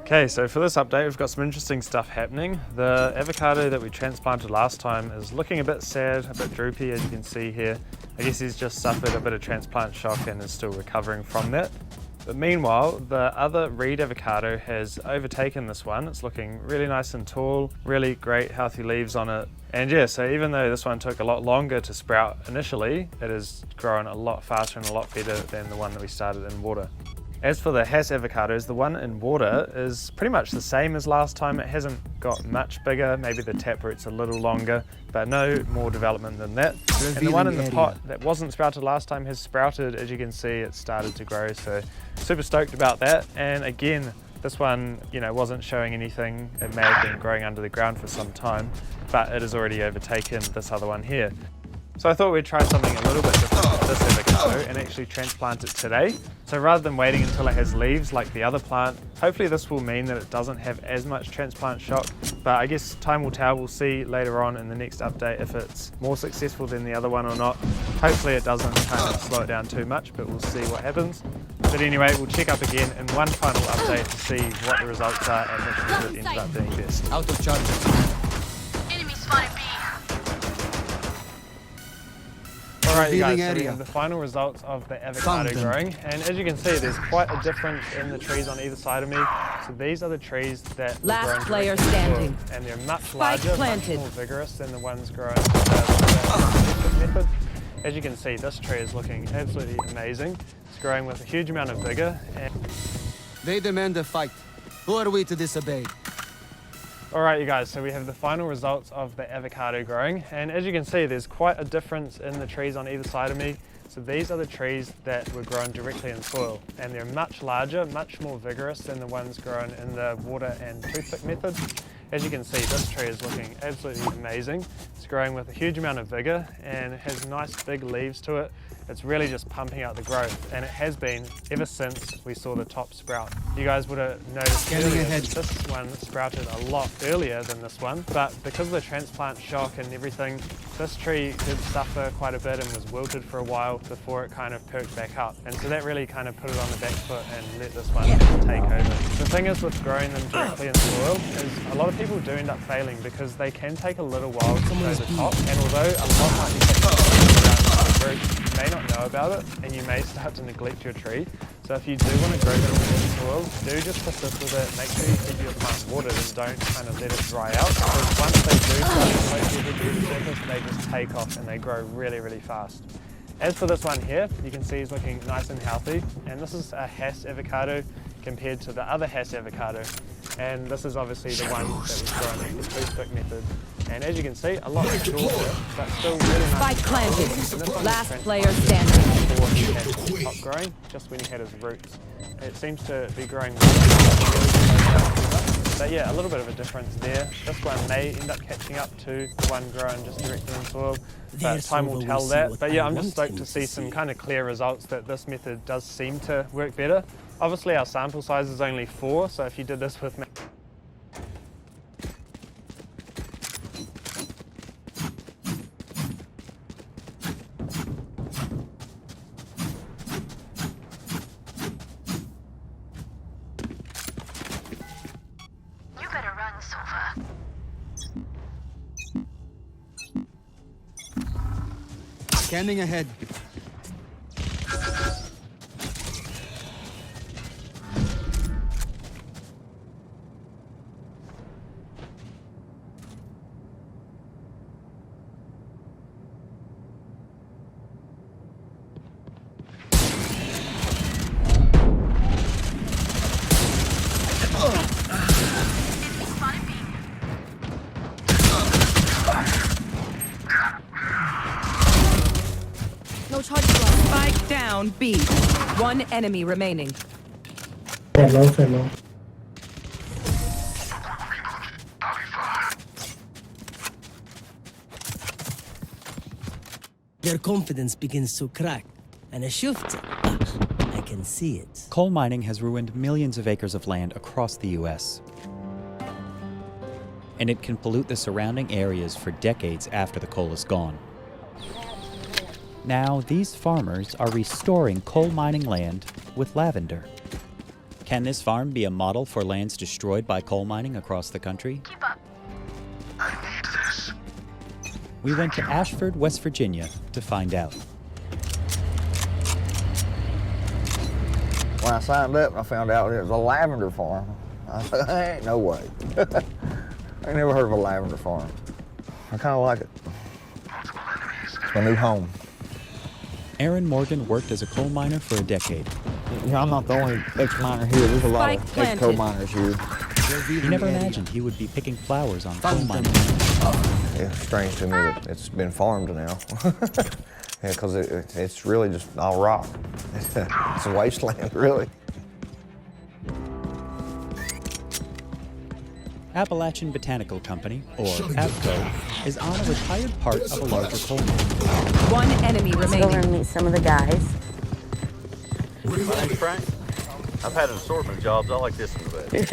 Okay, so for this update we've got some interesting stuff happening. The avocado that we transplanted last time is looking a bit sad, a bit droopy as you can see here. I guess he's just suffered a bit of transplant shock and is still recovering from that. But meanwhile, the other reed avocado has overtaken this one. It's looking really nice and tall, really great healthy leaves on it. And yeah, so even though this one took a lot longer to sprout initially, it has grown a lot faster and a lot better than the one that we started in water. As for the Hass avocados, the one in water is pretty much the same as last time. It hasn't got much bigger, maybe the taproot's a little longer, but no more development than that. And the one in the pot that wasn't sprouted last time has sprouted. As you can see, it's started to grow, so super stoked about that. And again, this one, wasn't showing anything. It may have been growing under the ground for some time, but it has already overtaken this other one here. So I thought we'd try something a little bit different with this avocado and actually transplant it today. So rather than waiting until it has leaves like the other plant, hopefully this will mean that it doesn't have as much transplant shock. But I guess time will tell. We'll see later on in the next update if it's more successful than the other one or not. Hopefully it doesn't kind of slow it down too much, but we'll see what happens. But anyway, we'll check up again in one final update to see what the results are and which method ended up being best. Out of charges. Enemy spotted B. Alright you guys, so we have the final results of the avocado growing, and as you can see there's quite a difference in the trees on either side of me. So these are the trees that were Last grown player directly standing. forward, and they're much Spike larger, planted. much more vigorous than the ones grown with the method. As you can see, this tree is looking absolutely amazing. It's growing with a huge amount of vigor. They demand a fight. Who are we to disobey? Alright you guys, so we have the final results of the avocado growing, and as you can see there's quite a difference in the trees on either side of me. So these are the trees that were grown directly in soil, and they're much larger, much more vigorous than the ones grown in the water and toothpick method. As you can see, this tree is looking absolutely amazing. It's growing with a huge amount of vigor and it has nice big leaves to it. It's really just pumping out the growth, and it has been ever since we saw the top sprout. You guys would have noticed earlier that this one sprouted a lot earlier than this one, but because of the transplant shock and everything, this tree did suffer quite a bit and was wilted for a while before it kind of perked back up. And so that really kind of put it on the back foot and let this one take over. The thing is with growing them directly in soil is a lot of people do end up failing because they can take a little while to grow the top, and although a lot might be taking around the roots, you may not know about it and you may start to neglect your tree. So if you do want to grow them in soil, do just persist with it. Make sure you keep your plant watered and don't kind of let it dry out, because once they do start to float through the surface, they just take off and they grow really, really fast. As for this one here, you can see he's looking nice and healthy, and this is a Hass avocado compared to the other Hass avocado, and this is obviously the one that was grown in the toothpick method. And as you can see, a lot shorter, but still really nice. Spike planted. Last player standing. Before he had his top growing, just when he had his roots. It seems to be growing well. But yeah, a little bit of a difference there. This one may end up catching up to the one grown just directly in soil, but time will tell that. But yeah, I'm just stoked to see some kind of clear results that this method does seem to work better. Obviously our sample size is only 4, so if you did this with me, Scanning ahead. No charge. Spike down B. One enemy remaining. Hello. Their confidence begins to crack, and a shift. I can see it. Coal mining has ruined millions of acres of land across the U.S. And it can pollute the surrounding areas for decades after the coal is gone. Now, these farmers are restoring coal mining land with lavender. Can this farm be a model for lands destroyed by coal mining across the country? Keep up. We went to Ashford, West Virginia to find out. When I signed up, I found out it was a lavender farm. I said, ain't no way. I never heard of a lavender farm. I kind of like it. It's my new home. Aaron Morgan worked as a coal miner for a decade. You know, I'm not the only ex-miner here. There's a lot Spike of ex-coal planted. miners here. He never imagined he would be picking flowers on coal mining. It's strange to me that it's been farmed now. Yeah, because it's really just all rock. It's a wasteland, really. Appalachian Botanical Company, or ABCO, is on a retired part of a larger coal mine. One enemy Go over remaining. and meet some of the guys. My name's Frank. I've had an assortment of jobs. I like this one the best.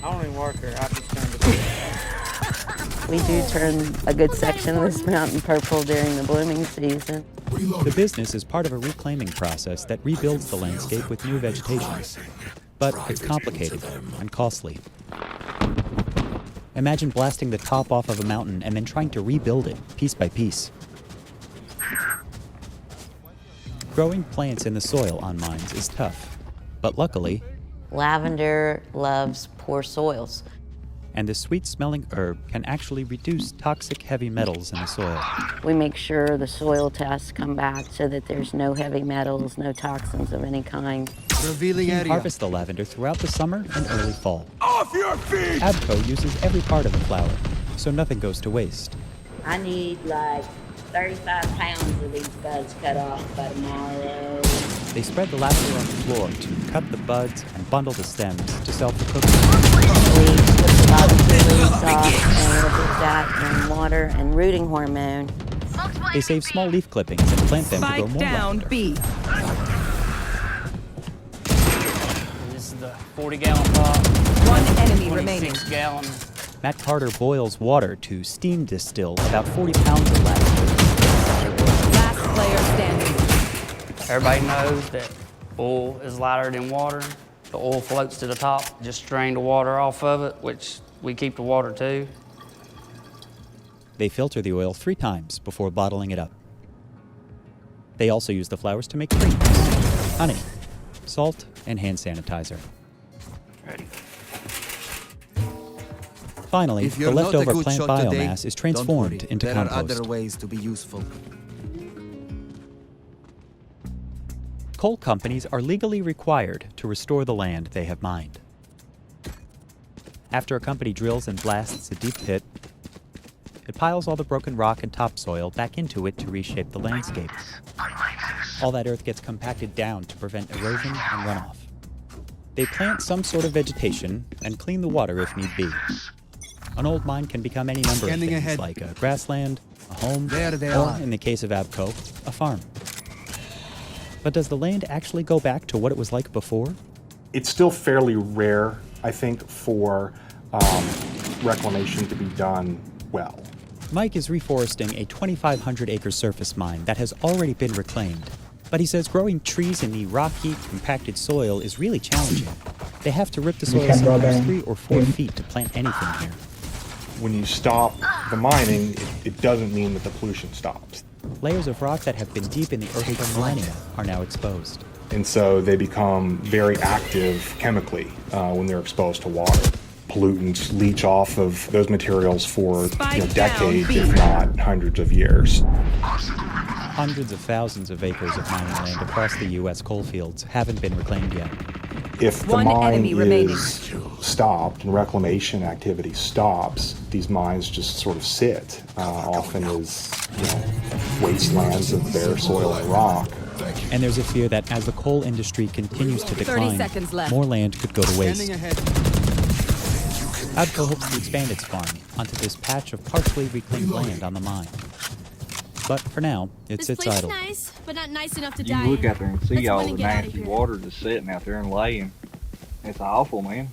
I don't even work here. I just turned it. We do turn a good section of this mountain purple during the blooming season. The business is part of a reclaiming process that rebuilds the landscape with new vegetation. But it's complicated and costly. Imagine blasting the top off of a mountain and then trying to rebuild it piece by piece. Growing plants in the soil on mines is tough, but luckily, Lavender loves poor soils. and this sweet-smelling herb can actually reduce toxic heavy metals in the soil. We make sure the soil tests come back so that there's no heavy metals, no toxins of any kind. Revealing You area. harvest the lavender throughout the summer and early fall. Off your feet! ABCO uses every part of the flower, so nothing goes to waste. I need like 35 pounds of these buds cut off by tomorrow. They spread the lavender on the floor to cut the buds and bundle the stems to sell for cooking. We put the lavender leaves off and we'll put that in water and rooting hormone. They save small leaf clippings and plant them to grow Spike more down lavender. B. This is the 40-gallon pot. One enemy remaining. 26-gallon. Matt Carter boils water to steam distill about 40 pounds of lavender. Last player standing. Everybody knows that oil is lighter than water. The oil floats to the top. Just drain the water off of it, which we keep the water too. They filter the oil 3 times before bottling it up. They also use the flowers to make creams, honey, salt, and hand sanitizer. Ready? Finally, If the you're not a leftover good plant shot today, biomass is don't transformed worry. into there are compost. other ways to be useful. Coal companies are legally required to restore the land they have mined. After a company drills and blasts a deep pit, it piles all the broken rock and topsoil back into it to reshape the landscape. All that earth gets compacted down to prevent erosion and runoff. They plant some sort of vegetation and clean the water if need be. An old mine can become any number of Scanning things, ahead. like a grassland, a home, There they or, are. in the case of ABCO, a farm. But does the land actually go back to what it was like before? It's still fairly rare, I think, for reclamation to be done well. Mike is reforesting a 2,500-acre surface mine that has already been reclaimed. But he says growing trees in the rocky, compacted soil is really challenging. They have to rip the soil can go sometimes down. 3 or 4 feet to plant anything here. When you stop the mining, it doesn't mean that the pollution stops. Layers of rock that have been deep in the earth for millennia are now exposed. And so they become very active chemically when they're exposed to water. Pollutants leach off of those materials for Spike decades, down, if not hundreds of years. Hundreds of thousands of acres of mining land across the U.S. coal fields haven't been reclaimed yet. If the One mine enemy remaining. is stopped and reclamation activity stops, these mines just sort of sit, often as wastelands of bare soil and rock. And there's a fear that as the coal industry continues to 30 decline, seconds left. more land could go to Scanning waste. ahead. ABCO hopes to expand its farm onto this patch of partially reclaimed land on the mine. But for now, it sits idle. nice, but not nice enough to You can look out there and see Let's all run the and get outta nasty here. water just sitting out there and laying. It's awful, man.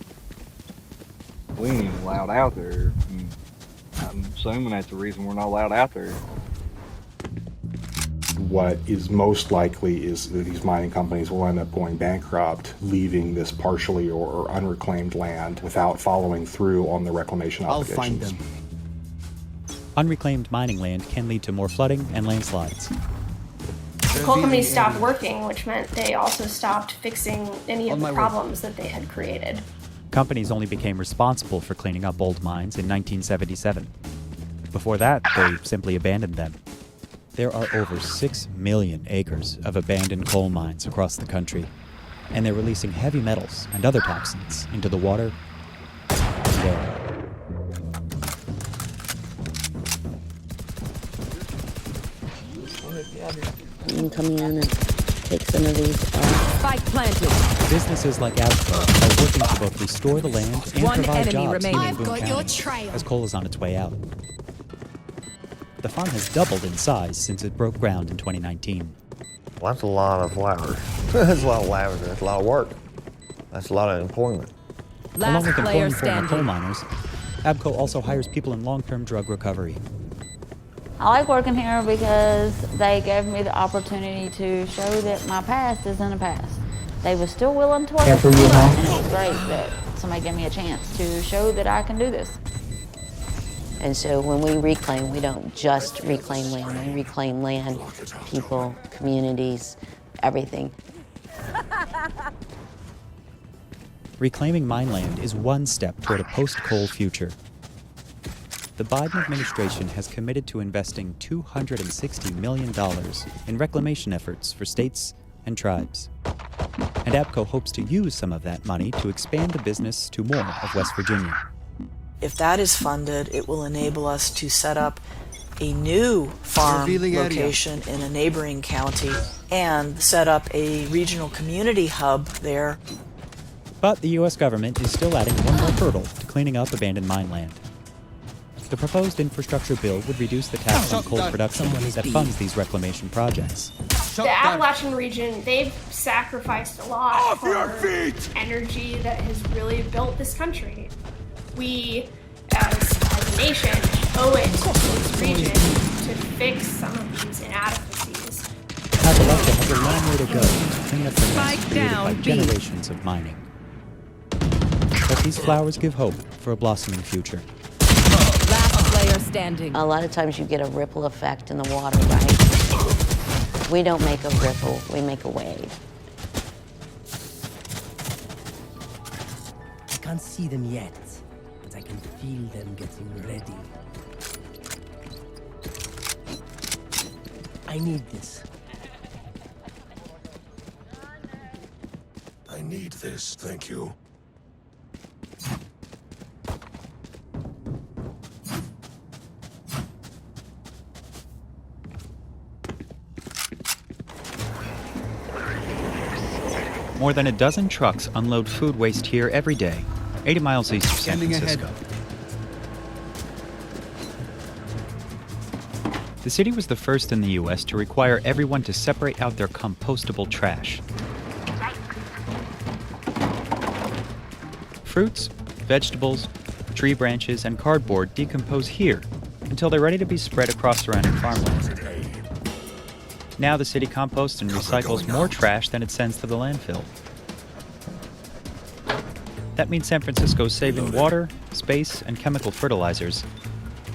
We ain't even allowed out there. I'm assuming that's the reason we're not allowed out there. what is most likely is that these mining companies will end up going bankrupt, leaving this partially or unreclaimed land without following through on the reclamation obligations. I'll find them. Unreclaimed mining land can lead to more flooding and landslides. The coal companies stopped working, which meant they also stopped fixing any of the problems that they had created. Companies only became responsible for cleaning up old mines in 1977. Before that, they simply abandoned them. There are over 6 million acres of abandoned coal mines across the country, and they're releasing heavy metals and other toxins into the water and air. You can come in and take some of these off. Spike planted. Businesses like Avco are working to both restore the land and One provide enemy jobs remaining. here in I've Boone got County your trail. as coal is on its way out. The farm has doubled in size since it broke ground in 2019. Well, that's a lot of flowers. That's a lot of lavender. That's a lot of work. That's a lot of employment. Along Last with player employing former coal standing. miners, Avco also hires people in long-term drug recovery. I like working here because they gave me the opportunity to show that my past isn't a past. They were still willing to work with me, and it was great that somebody gave me a chance to show that I can do this. And so when we reclaim, we don't just reclaim land. We reclaim land, people, communities, everything. Reclaiming mine land is one step toward a post-coal future. The Biden administration has committed to investing $260 million in reclamation efforts for states and tribes. And APCO hopes to use some of that money to expand the business to more of West Virginia. If that is funded, it will enable us to set up a new farm location in a neighboring county and set up a regional community hub there. But the U.S. government is still adding one more hurdle to cleaning up abandoned mine land. The proposed infrastructure bill would reduce the tax on coal production that funds these reclamation projects. The Appalachian region, they've sacrificed a lot for energy that has really built this country. We, as a nation, owe it to this region to fix some of these inadequacies. Appalachia has a long way to go to clean up the mess created by down, generations of mining. But these flowers give hope for a blossoming future. Last player standing. A lot of times you get a ripple effect in the water, right? We don't make a ripple, we make a wave. I can't see them yet, but I can feel them getting ready. I need this. I need this, thank you. More than a dozen trucks unload food waste here every day, 80 miles east of San Francisco. The city was the first in the U.S. to require everyone to separate out their compostable trash. Fruits, vegetables, tree branches, and cardboard decompose here until they're ready to be spread across surrounding farmlands. Now the city composts and recycles more trash than it sends to the landfill. That means San Francisco's saving water, space, and chemical fertilizers,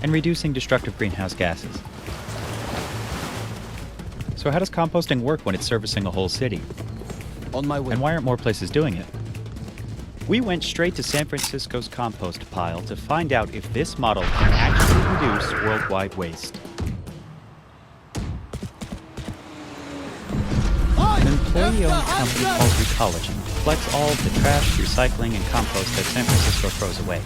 and reducing destructive greenhouse gases. So how does composting work when it's servicing a whole city? On my way. And why aren't more places doing it? We went straight to San Francisco's compost pile to find out if this model can actually reduce worldwide waste. An employee-owned company called Recology collects all of the trash, recycling, and compost that San Francisco throws away.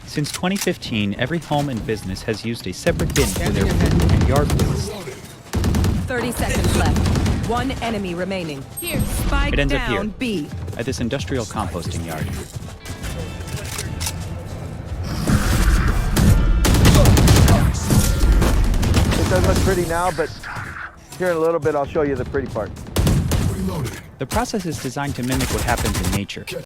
Since 2015, every home and business has used a separate bin for their food and yard waste. 30 seconds left. One enemy remaining. Here, spike It ends up down here, B. at this industrial composting yard. It doesn't look pretty now, but here in a little bit I'll show you the pretty part. The process is designed to mimic what happens in nature.